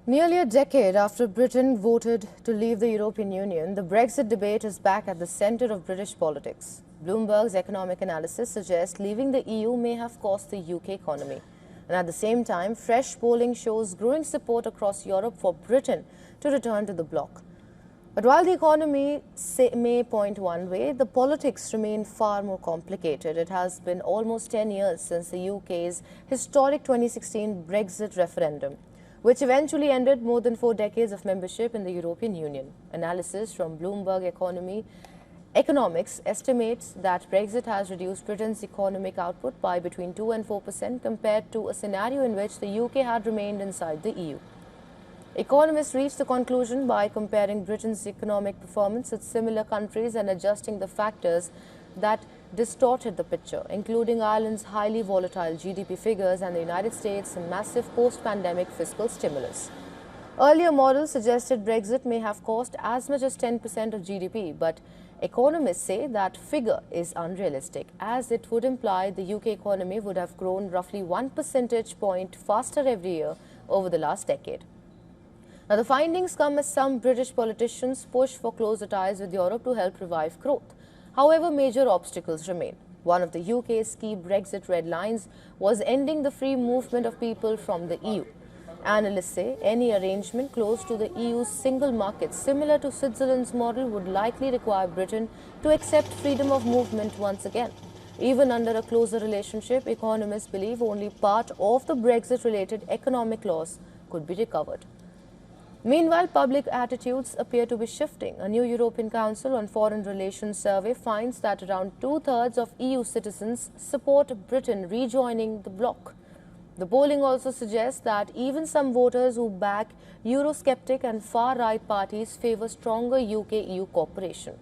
Nearly a decade after Britain voted to leave the European Union, the Brexit debate is back at the centre of British politics. Bloomberg's economic analysis suggests leaving the EU may have cost the UK economy. And at the same time, fresh polling shows growing support across Europe for Britain to return to the bloc. But while the economy may point one way, the politics remain far more complicated. It has been almost 10 years since the UK's historic 2016 Brexit referendum, which eventually ended more than 4 decades of membership in the European Union. Analysis from Bloomberg Economics estimates that Brexit has reduced Britain's economic output by between 2 and 4% compared to a scenario in which the UK had remained inside the EU. Economists reached the conclusion by comparing Britain's economic performance with similar countries and adjusting the factors that distorted the picture, including Ireland's highly volatile GDP figures and the United States' massive post-pandemic fiscal stimulus. Earlier models suggested Brexit may have cost as much as 10% of GDP, but economists say that figure is unrealistic, as it would imply the UK economy would have grown roughly 1 percentage point faster every year over the last decade. Now, the findings come as some British politicians push for closer ties with Europe to help revive growth. However, major obstacles remain. One of the UK's key Brexit red lines was ending the free movement of people from the EU. Analysts say any arrangement close to the EU's single market, similar to Switzerland's model, would likely require Britain to accept freedom of movement once again. Even under a closer relationship, economists believe only part of the Brexit-related economic loss could be recovered. Meanwhile, public attitudes appear to be shifting. A new European Council on Foreign Relations survey finds that around two-thirds of EU citizens support Britain rejoining the bloc. The polling also suggests that even some voters who back Eurosceptic and far-right parties favour stronger UK-EU cooperation.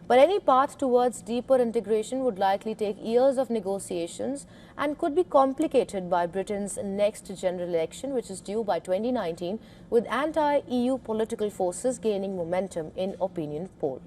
But any path towards deeper integration would likely take years of negotiations and could be complicated by Britain's next general election, which is due by 2019, with anti-EU political forces gaining momentum in opinion poll.